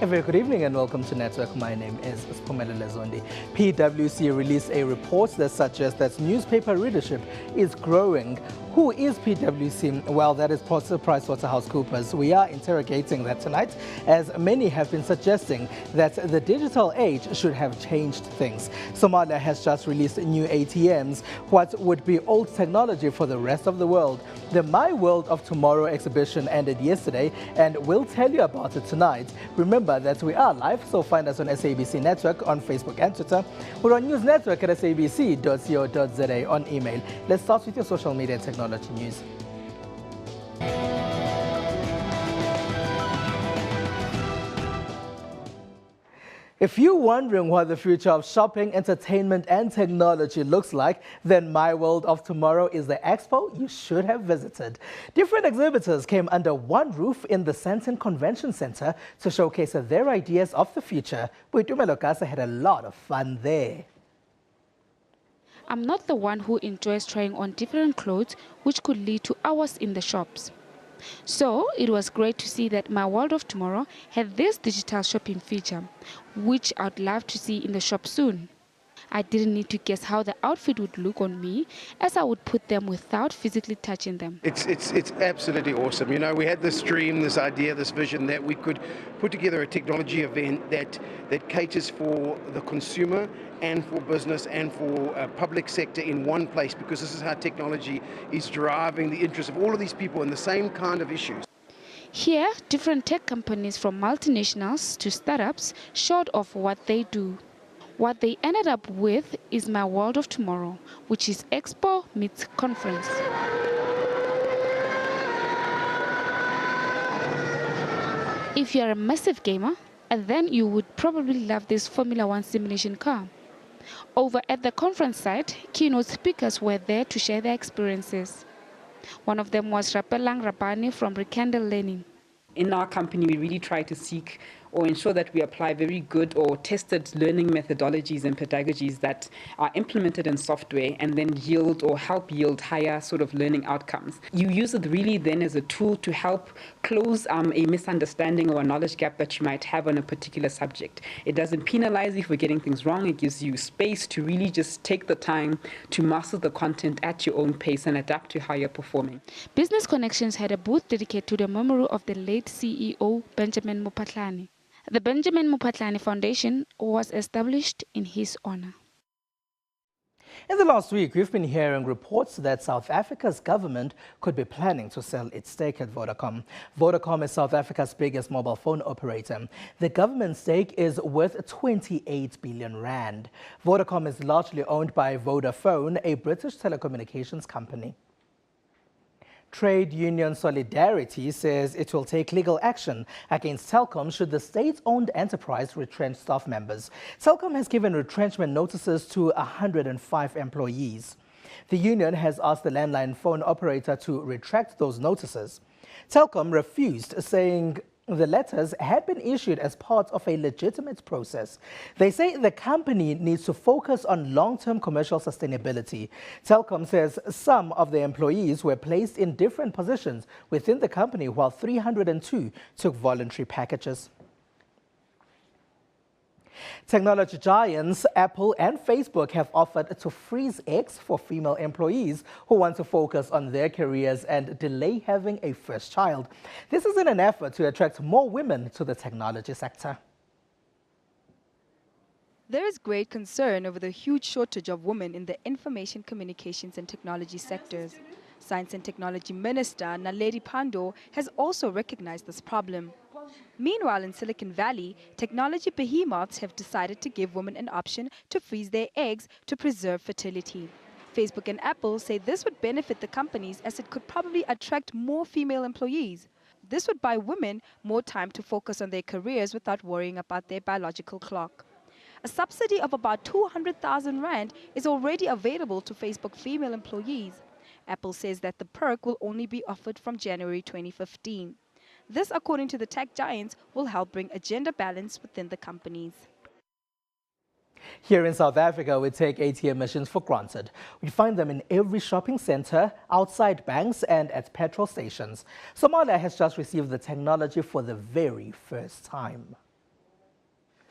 A very good evening and welcome to Network. My name is Siphumelele Zondi. PwC released a report that suggests that newspaper readership is growing. Who is PwC? Well, that is PricewaterhouseCoopers. We are interrogating that tonight, as many have been suggesting that the digital age should have changed things. Somalia has just released new ATMs, what would be old technology for the rest of the world. The My World of Tomorrow exhibition ended yesterday, and we'll tell you about it tonight. Remember that we are live, so find us on SABC Network on Facebook and Twitter. We're on News Network at sabc.co.za on email. Let's start with your social media and technology news. If you're wondering what the future of shopping, entertainment and technology looks like, then My World of Tomorrow is the expo you should have visited. Different exhibitors came under one roof in the Sandton Convention Center to showcase their ideas of the future. Boitumelo Kasa had a lot of fun there. I'm not the one who enjoys trying on different clothes, which could lead to hours in the shops. So it was great to see that My World of Tomorrow had this digital shopping feature, which I'd love to see in the shop soon. I didn't need to guess how the outfit would look on me, as I would put them without physically touching them. It's absolutely awesome. You know, we had this dream, this idea, this vision that we could put together a technology event that caters for the consumer and for business and for public sector in one place, because this is how technology is driving the interest of all of these people in the same kind of issues. Here, different tech companies from multinationals to startups showed off what they do. What they ended up with is My World of Tomorrow, which is expo meets conference. If you're a massive gamer, then you would probably love this Formula One simulation car. Over at the conference site, keynote speakers were there to share their experiences. One of them was Rapelang Rabani from Rekindle Learning. In our company, we really try to seek or ensure that we apply very good or tested learning methodologies and pedagogies that are implemented in software and then yield or help yield higher sort of learning outcomes. You use it really then as a tool to help close a misunderstanding or a knowledge gap that you might have on a particular subject. It doesn't penalize you for getting things wrong. It gives you space to really just take the time to master the content at your own pace and adapt to how you're performing. Business Connections had a booth dedicated to the memory of the late CEO, Benjamin Mopatlane. The Benjamin Mopatlane Foundation was established in his honor. In the last week, we've been hearing reports that South Africa's government could be planning to sell its stake at Vodacom. Vodacom is South Africa's biggest mobile phone operator. The government stake is worth 28 billion rand. Vodacom is largely owned by Vodafone, a British telecommunications company. Trade Union Solidarity says it will take legal action against Telkom should the state-owned enterprise retrench staff members. Telkom has given retrenchment notices to 105 employees. The union has asked the landline phone operator to retract those notices. Telkom refused, saying the letters had been issued as part of a legitimate process. They say the company needs to focus on long-term commercial sustainability. Telkom says some of the employees were placed in different positions within the company, while 302 took voluntary packages. Technology giants Apple and Facebook have offered to freeze eggs for female employees who want to focus on their careers and delay having a first child. This is in an effort to attract more women to the technology sector. There is great concern over the huge shortage of women in the information, communications and technology sectors. Science and Technology Minister Naledi Pandor has also recognized this problem. Meanwhile, in Silicon Valley, technology behemoths have decided to give women an option to freeze their eggs to preserve fertility. Facebook and Apple say this would benefit the companies, as it could probably attract more female employees. This would buy women more time to focus on their careers without worrying about their biological clock. A subsidy of about 200,000 rand is already available to Facebook female employees. Apple says that the perk will only be offered from January 2015. This, according to the tech giants, will help bring a gender balance within the companies. Here in South Africa, we take ATM machines for granted. We find them in every shopping center, outside banks and at petrol stations. Somalia has just received the technology for the very first time.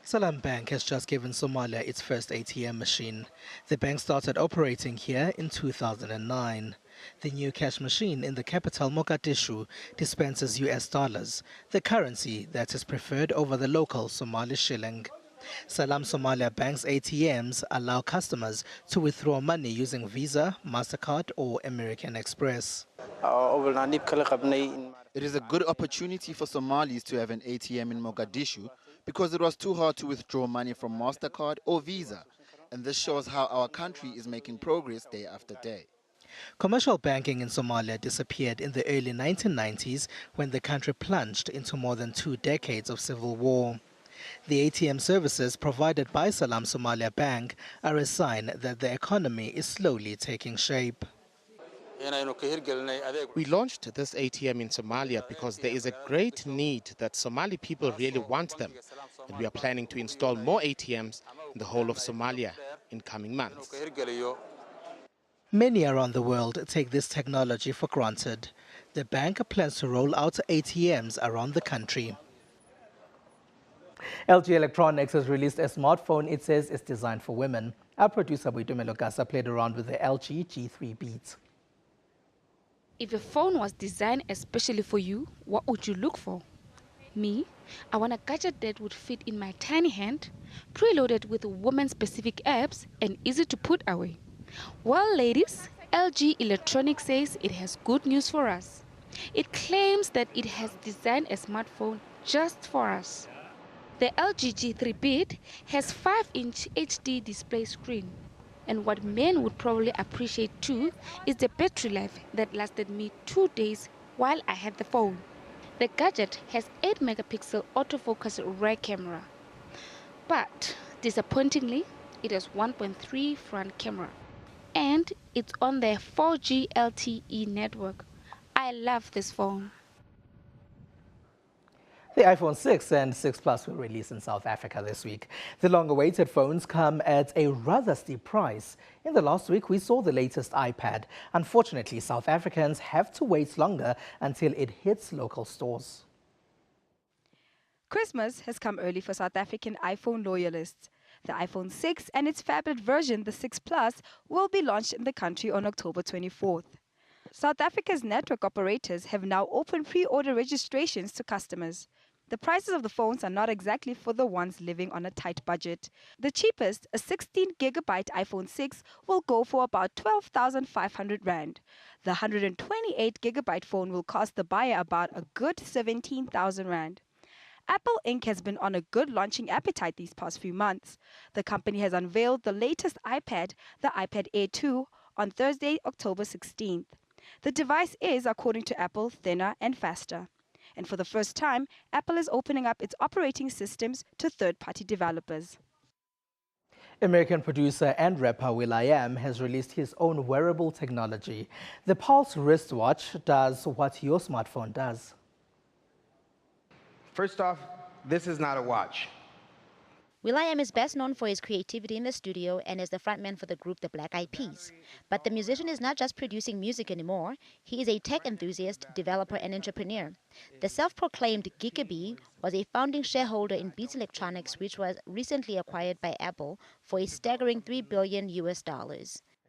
Salam Bank has just given Somalia its first ATM machine. The bank started operating here in 2009. The new cash machine in the capital Mogadishu dispenses US dollars, the currency that is preferred over the local Somali shilling. Salam Somalia Bank's ATMs allow customers to withdraw money using Visa, MasterCard or American Express. It is a good opportunity for Somalis to have an ATM in Mogadishu because it was too hard to withdraw money from MasterCard or Visa. And this shows how our country is making progress day after day. Commercial banking in Somalia disappeared in the early 1990s when the country plunged into more than 2 decades of civil war. The ATM services provided by Salam Somalia Bank are a sign that the economy is slowly taking shape. We launched this ATM in Somalia because there is a great need that Somali people really want them. And we are planning to install more ATMs in the whole of Somalia in coming months. Many around the world take this technology for granted. The bank plans to roll out ATMs around the country. LG Electronics has released a smartphone it says is designed for women. Our producer Boitumelo Gasa played around with the LG G3 Beat. If a phone was designed especially for you, what would you look for? Me, I want a gadget that would fit in my tiny hand, preloaded with woman-specific apps and easy to put away. Well, ladies, LG Electronics says it has good news for us. It claims that it has designed a smartphone just for us. The LG G3 Beat has 5-inch HD display screen. And what men would probably appreciate too is the battery life that lasted me 2 days while I had the phone. The gadget has 8-megapixel autofocus rear camera. But disappointingly, it has 1.3 front camera. And it's on the 4G LTE network. I love this phone. The iPhone 6 and 6 Plus were released in South Africa this week. The long-awaited phones come at a rather steep price. In the last week, we saw the latest iPad. Unfortunately, South Africans have to wait longer until it hits local stores. Christmas has come early for South African iPhone loyalists. The iPhone 6 and its phablet version, the 6 Plus, will be launched in the country on October 24th. South Africa's network operators have now opened pre-order registrations to customers. The prices of the phones are not exactly for the ones living on a tight budget. The cheapest, a 16GB iPhone 6, will go for about 12,500 Rand. The 128GB phone will cost the buyer about a good 17,000 Rand. Apple Inc. has been on a good launching appetite these past few months. The company has unveiled the latest iPad, the iPad Air 2, on Thursday, October 16th. The device is, according to Apple, thinner and faster. And for the first time, Apple is opening up its operating systems to third-party developers. American producer and rapper will.i.am has released his own wearable technology. The Pulse wristwatch does what your smartphone does. First off, this is not a watch. will.i.am is best known for his creativity in the studio and as the frontman for the group The Black Eyed Peas. But the musician is not just producing music anymore. He is a tech enthusiast, developer, and entrepreneur. The self-proclaimed Geekabee was a founding shareholder in Beats Electronics, which was recently acquired by Apple for a staggering $3 billion.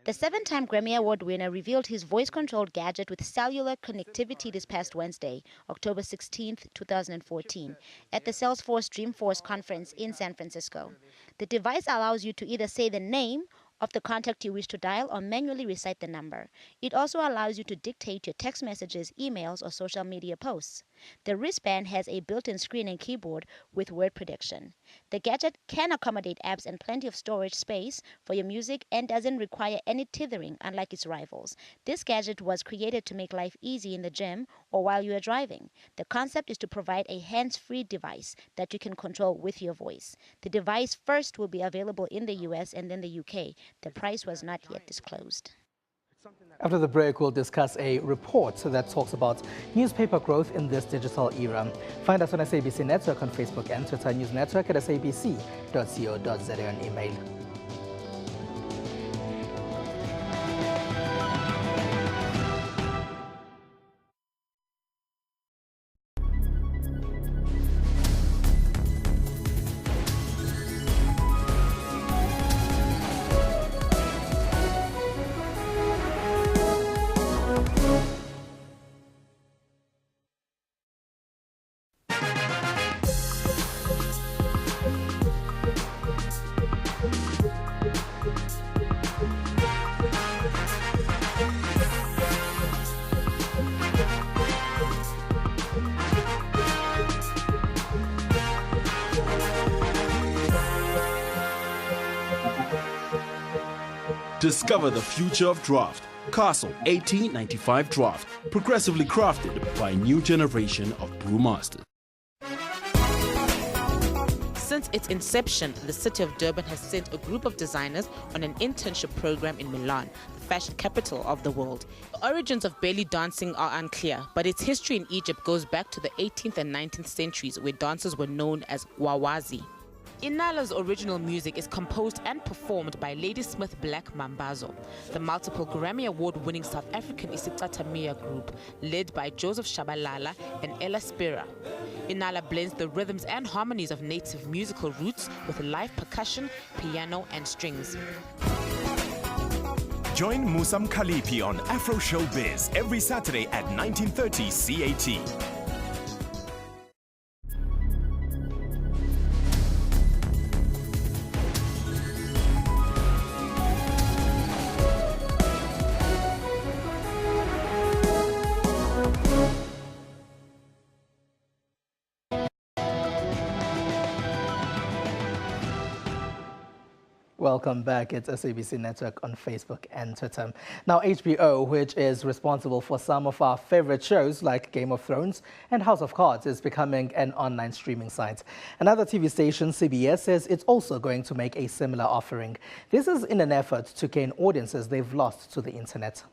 The 7-time Grammy Award winner revealed his voice-controlled gadget with cellular connectivity this past Wednesday, October 16, 2014, at the Salesforce Dreamforce conference in San Francisco. The device allows you to either say the name of the contact you wish to dial or manually recite the number. It also allows you to dictate your text messages, emails, or social media posts. The wristband has a built-in screen and keyboard with word prediction. The gadget can accommodate apps and plenty of storage space for your music and doesn't require any tethering, unlike its rivals. This gadget was created to make life easy in the gym or while you are driving. The concept is to provide a hands-free device that you can control with your voice. The device first will be available in the US and then the UK. The price was not yet disclosed. After the break, we'll discuss a report that talks about newspaper growth in this digital era. Find us on SABC Network on Facebook and Twitter, News Network at sabc.co.za on email. Discover the future of draft. Castle 1895 Draft, progressively crafted by a new generation of brewmasters. Since its inception, the city of Durban has sent a group of designers on an internship program in Milan, the fashion capital of the world. The origins of belly dancing are unclear, but its history in Egypt goes back to the 18th and 19th centuries, where dancers were known as wawazi. Inala's original music is composed and performed by Ladysmith Black Mambazo, the multiple Grammy Award-winning South African isicathamiya group led by Joseph Shabalala and Ella Spira. Inala blends the rhythms and harmonies of native musical roots with live percussion, piano and strings. Join Musam Khalipi on Afro Showbiz every Saturday at 19:30 CAT. Welcome back. It's SABC Network on Facebook and Twitter. Now, HBO, which is responsible for some of our favorite shows like Game of Thrones and House of Cards, is becoming an online streaming site. Another TV station, CBS, says it's also going to make a similar offering. This is in an effort to gain audiences they've lost to the internet.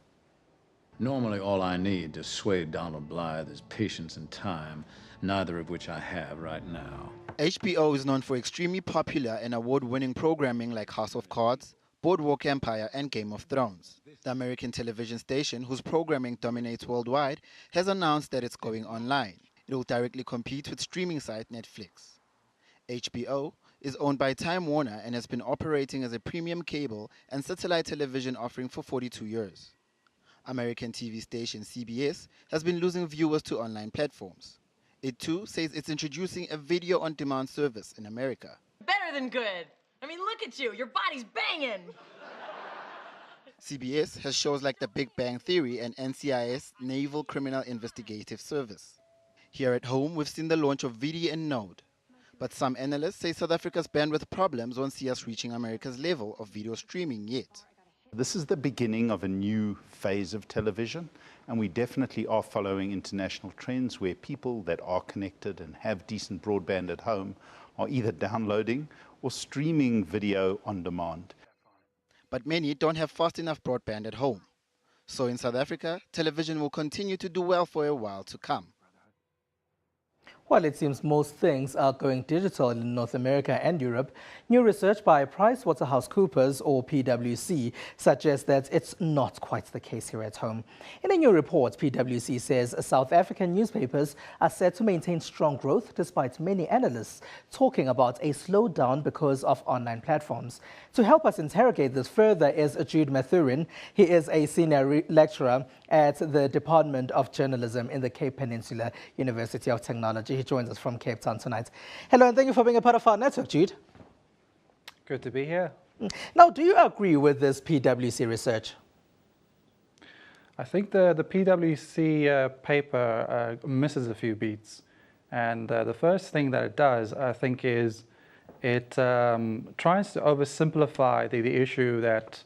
Normally, all I need to sway Donald Blythe is patience and time, neither of which I have right now. HBO is known for extremely popular and award-winning programming like House of Cards, Boardwalk Empire, and Game of Thrones. The American television station, whose programming dominates worldwide, has announced that it's going online. It will directly compete with streaming site Netflix. HBO is owned by Time Warner and has been operating as a premium cable and satellite television offering for 42 years. American TV station CBS has been losing viewers to online platforms. It too says it's introducing a video-on-demand service in America. Better than good. I mean, look at you. Your body's banging. CBS has shows like The Big Bang Theory and NCIS, Naval Criminal Investigative Service. Here at home, we've seen the launch of VD and Node. But some analysts say South Africa's bandwidth problems won't see us reaching America's level of video streaming yet. This is the beginning of a new phase of television, and we definitely are following international trends where people that are connected and have decent broadband at home are either downloading or streaming video on demand. But many don't have fast enough broadband at home. So in South Africa, television will continue to do well for a while to come. While it seems most things are going digital in North America and Europe, new research by PricewaterhouseCoopers, or PwC, suggests that it's not quite the case here at home. In a new report, PwC says South African newspapers are set to maintain strong growth despite many analysts talking about a slowdown because of online platforms. To help us interrogate this further is Jude Mathurin. He is a senior lecturer at the Department of Journalism in the Cape Peninsula University of Technology. He joins us from Cape Town tonight. Hello, and thank you for being a part of our network, Jude. Good to be here. Now, do you agree with this PwC research? I think the PwC paper misses a few beats. And the first thing that it does, I think, is it tries to oversimplify the issue that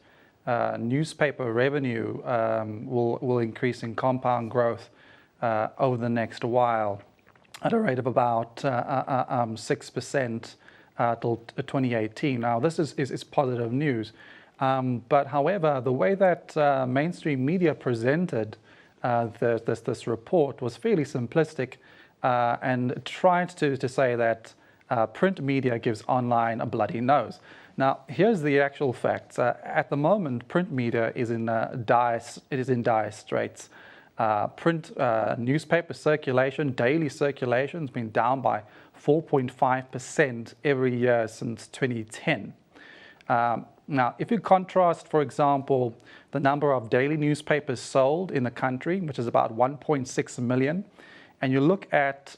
newspaper revenue will increase in compound growth over the next while at a rate of about 6% till 2018. Now, this is positive news. But however, the way that mainstream media presented this report was fairly simplistic and tried to say that print media gives online a bloody nose. Now, here's the actual facts. At the moment, print media is in dire straits. Print newspaper circulation, daily circulation, has been down by 4.5% every year since 2010. Now, if you contrast, for example, the number of daily newspapers sold in the country, which is about 1.6 million, and you look at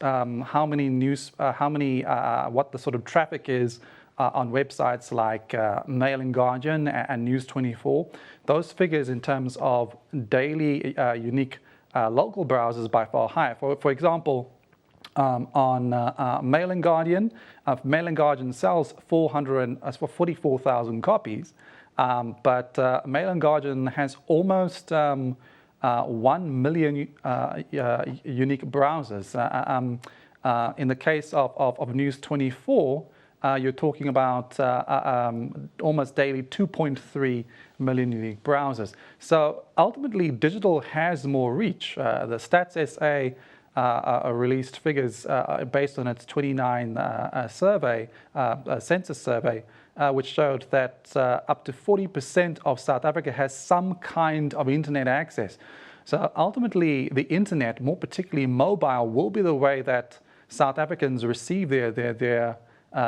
what the sort of traffic is on websites like Mail and Guardian and News24, those figures in terms of daily unique local browsers by far higher. For example, on Mail and Guardian, Mail and Guardian sells 44,000 copies. But Mail and Guardian has almost 1 million unique browsers. In the case of News 24, you're talking about almost daily 2.3 million unique browsers. So ultimately, digital has more reach. The Stats SA released figures based on its 29 census survey, which showed that up to 40% of South Africa has some kind of internet access. So ultimately, the internet, more particularly mobile, will be the way that South Africans receive their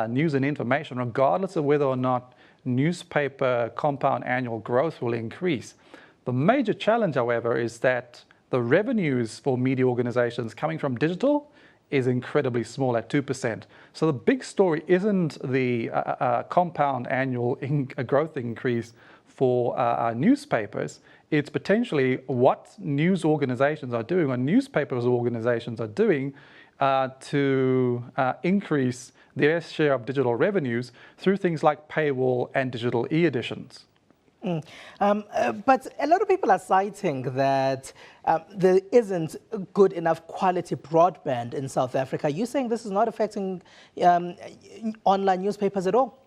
news and information, regardless of whether or not newspaper compound annual growth will increase. The major challenge, however, is that the revenues for media organizations coming from digital is incredibly small at 2%. So the big story isn't the compound annual growth increase for newspapers. It's potentially what news organizations are doing, or newspapers organizations are doing to increase their share of digital revenues through things like paywall and digital e-editions. But a lot of people are citing that there isn't good enough quality broadband in South Africa. Are you saying this is not affecting online newspapers at all?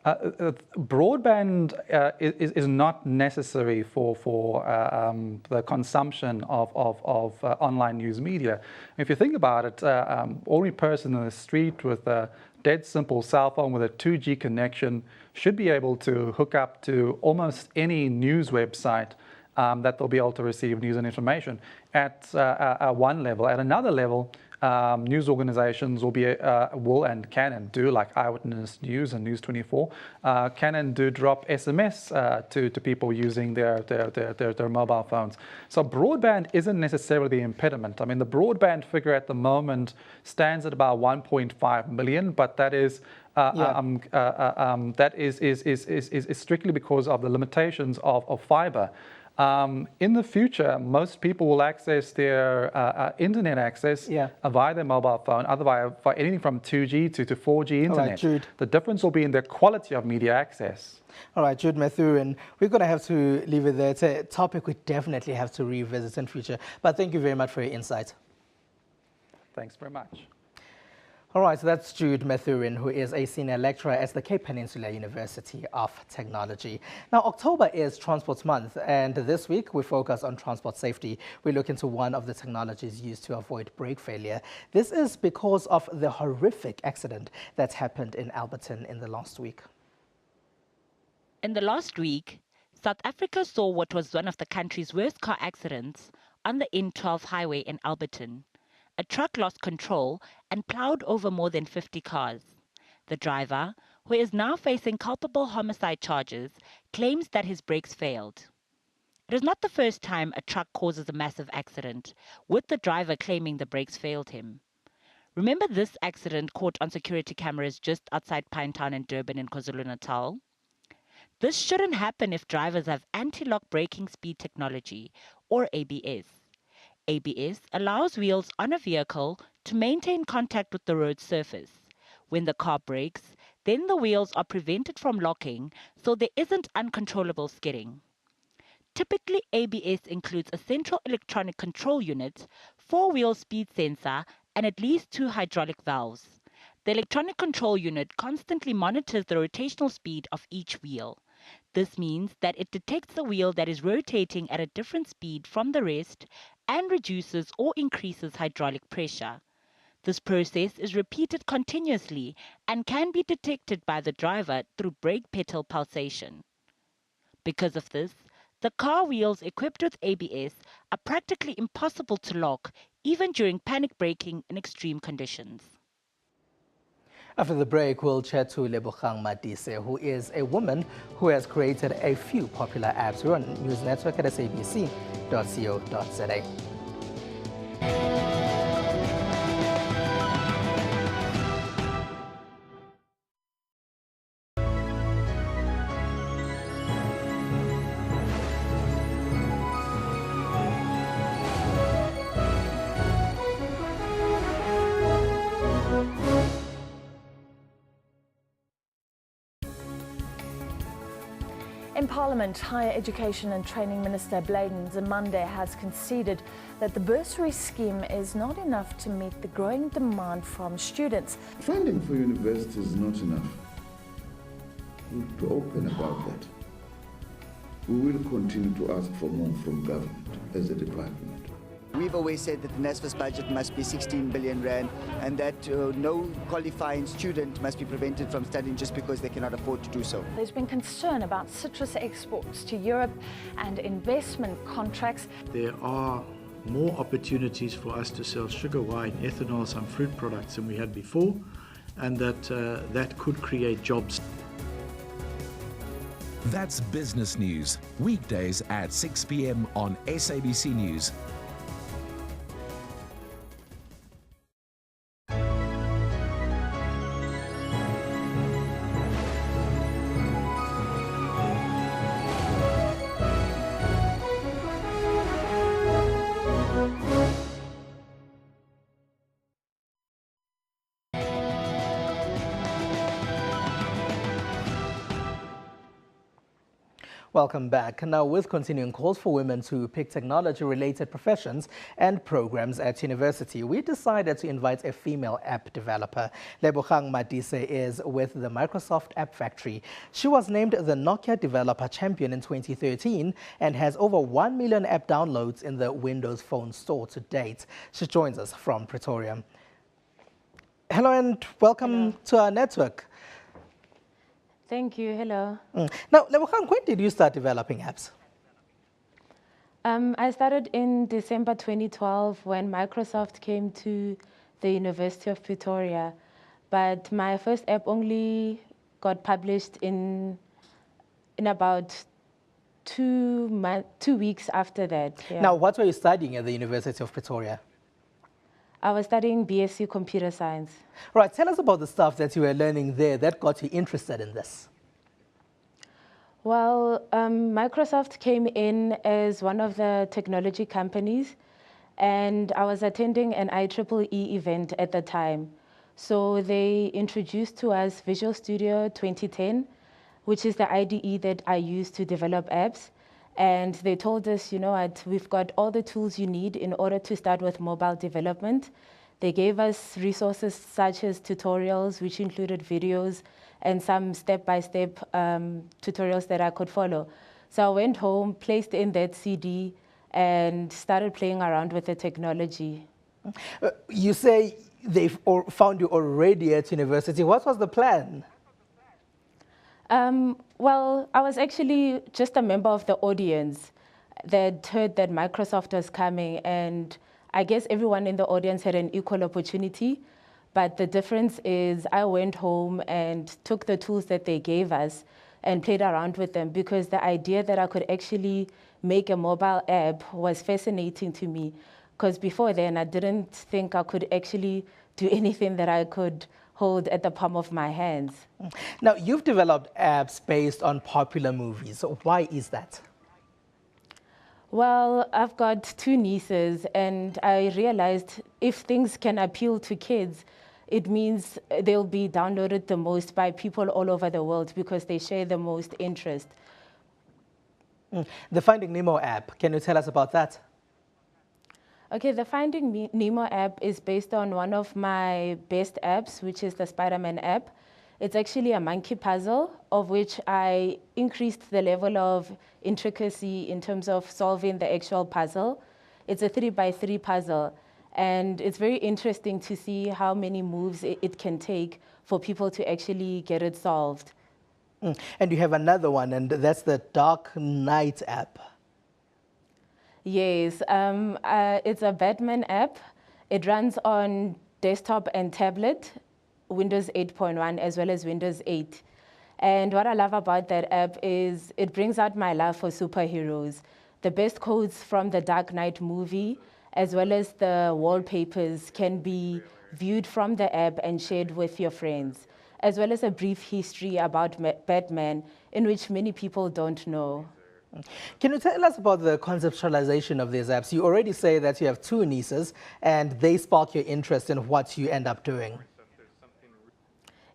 Broadband is not necessary for the consumption of online news media. If you think about it, only person in the street with a dead simple cell phone with a 2G connection should be able to hook up to almost any news website that they'll be able to receive news and information at one level. At another level, news organizations will and can and do, like Eyewitness News and News 24, can and do drop SMS to people using their mobile phones. So broadband isn't necessarily the impediment. I mean, the broadband figure at the moment stands at about 1.5 million, but that is that is strictly because of the limitations of fiber. In the future, most people will access their internet access via their mobile phone, otherwise by anything from 2G to 4G internet. All right, Jude. The difference will be in their quality of media access. All right, Jude Mathurin, we're going to have to leave it there. It's a topic we definitely have to revisit in future. But thank you very much for your insight. Thanks very much. All right, so that's Jude Mathurin, who is a senior lecturer at the Cape Peninsula University of Technology. Now, October is Transport Month, and this week we focus on transport safety. We look into one of the technologies used to avoid brake failure. This is because of the horrific accident that happened in Alberton in the last week. In the last week, South Africa saw what was one of the country's worst car accidents on the N12 highway in Alberton. A truck lost control and plowed over more than 50 cars. The driver, who is now facing culpable homicide charges, claims that his brakes failed. It is not the first time a truck causes a massive accident, with the driver claiming the brakes failed him. Remember this accident caught on security cameras just outside Pinetown and Durban in KwaZulu-Natal? This shouldn't happen if drivers have anti-lock braking speed technology, or ABS. ABS allows wheels on a vehicle to maintain contact with the road surface. When the car brakes, then the wheels are prevented from locking, so there isn't uncontrollable skidding. Typically, ABS includes a central electronic control unit, 4-wheel speed sensor, and at least 2 hydraulic valves. The electronic control unit constantly monitors the rotational speed of each wheel. This means that it detects the wheel that is rotating at a different speed from the rest and reduces or increases hydraulic pressure. This process is repeated continuously and can be detected by the driver through brake pedal pulsation. Because of this, the car wheels equipped with ABS are practically impossible to lock, even during panic braking in extreme conditions. After the break, we'll chat to Lebogang Madise, who is a woman who has created a few popular apps. We're on News Network at sabc.co.za. In Parliament, Higher Education and Training Minister Bladen Nzimande has conceded that the bursary scheme is not enough to meet the growing demand from students. Funding for universities is not enough. We'll be open about that. We will continue to ask for more from government as a department. We've always said that the NSFAS budget must be 16 billion rand and that no qualifying student must be prevented from studying just because they cannot afford to do so. There's been concern about citrus exports to Europe and investment contracts. There are more opportunities for us to sell sugar, wine, ethanol, some fruit products than we had before, and that could create jobs. That's business news, weekdays at 6 p.m. on SABC News. Welcome back. Now, with continuing calls for women to pick technology-related professions and programs at university, we decided to invite a female app developer. Lebogang Madise is with the Microsoft App Factory. She was named the Nokia Developer Champion in 2013 and has over 1 million app downloads in the Windows Phone store to date. She joins us from Pretoria. Hello and welcome to our network. Thank you. Hello. Now, Lebogang, when did you start developing apps? I started in December 2012 when Microsoft came to the University of Pretoria. But my first app only got published in about 2 weeks after that. Yeah. Now, what were you studying at the University of Pretoria? I was studying BSc Computer Science. Right, tell us about the stuff that you were learning there that got you interested in this. Well, Microsoft came in as one of the technology companies, and I was attending an IEEE event at the time. So they introduced to us Visual Studio 2010, which is the IDE that I use to develop apps. And they told us, you know what, we've got all the tools you need in order to start with mobile development. They gave us resources such as tutorials, which included videos and some step-by-step tutorials that I could follow. So I went home, placed in that CD, and started playing around with the technology. You say they found you already at university. What was the plan? Well, I was actually just a member of the audience that heard that Microsoft was coming, and I guess everyone in the audience had an equal opportunity. But the difference is I went home and took the tools that they gave us and played around with them, because the idea that I could actually make a mobile app was fascinating to me. Because before then, I didn't think I could actually do anything that I could hold at the palm of my hands. Now, you've developed apps based on popular movies. So why is that? Well, I've got 2 nieces, and I realized if things can appeal to kids, it means they'll be downloaded the most by people all over the world because they share the most interest. The Finding Nemo app, can you tell us about that? Okay, the Finding Nemo app is based on one of my best apps, which is the Spider-Man app. It's actually a monkey puzzle, of which I increased the level of intricacy in terms of solving the actual puzzle. It's a 3x3 puzzle, and it's very interesting to see how many moves it can take for people to actually get it solved. And you have another one, and that's the Dark Knight app. Yes, it's a Batman app. It runs on desktop and tablet, Windows 8.1 as well as Windows 8. And what I love about that app is it brings out my love for superheroes. The best codes from the Dark Knight movie, as well as the wallpapers, can be viewed from the app and shared with your friends, as well as a brief history about Batman, in which many people don't know. Can you tell us about the conceptualization of these apps? You already say that you have 2 nieces, and they spark your interest in what you end up doing.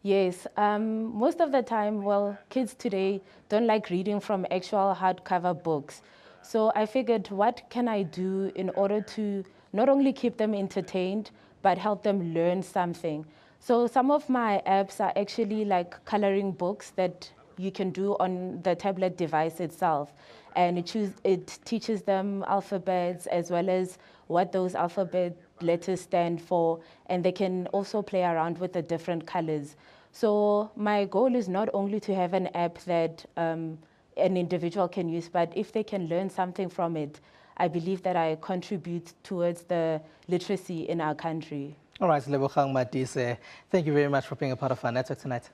Yes, most of the time, well, kids today don't like reading from actual hardcover books. So I figured, what can I do in order to not only keep them entertained, but help them learn something? So some of my apps are actually like coloring books that you can do on the tablet device itself. And it teaches them alphabets as well as what those alphabet letters stand for, and they can also play around with the different colors. So my goal is not only to have an app that an individual can use, but if they can learn something from it, I believe that I contribute towards the literacy in our country. All right, Lebogang Madise, thank you very much for being a part of our network tonight.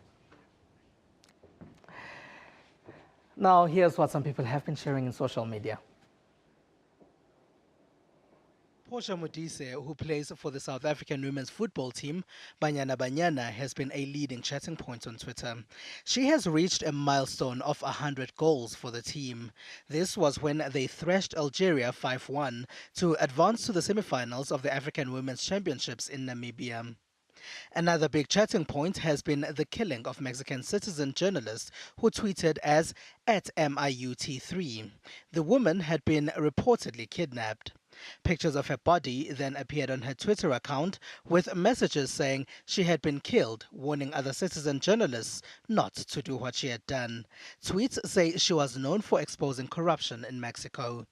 Now, here's what some people have been sharing in social media. Portia Modise, who plays for the South African women's football team, Banyana Banyana, has been a leading chatting point on Twitter. She has reached a milestone of 100 goals for the team. This was when they thrashed Algeria 5-1 to advance to the semi-finals of the African Women's Championships in Namibia. Another big chatting point has been the killing of Mexican citizen journalist who tweeted as @MIUT3. The woman had been reportedly kidnapped. Pictures of her body then appeared on her Twitter account with messages saying she had been killed, warning other citizen journalists not to do what she had done. Tweets say she was known for exposing corruption in Mexico.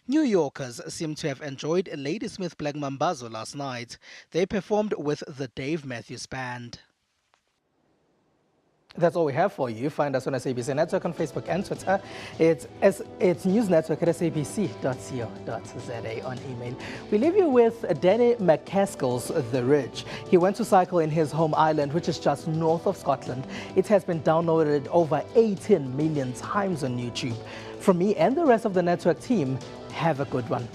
New Yorkers seem to have enjoyed Ladysmith Black Mambazo last night. They performed with the Dave Matthews Band. That's all we have for you. Find us on SABC Network on Facebook and Twitter. It's News Network at sabc.co.za on email. We leave you with Danny McCaskill's The Ridge. He went to cycle in his home island, which is just north of Scotland. It has been downloaded over 18 million times on YouTube. From me and the rest of the network team, have a good one.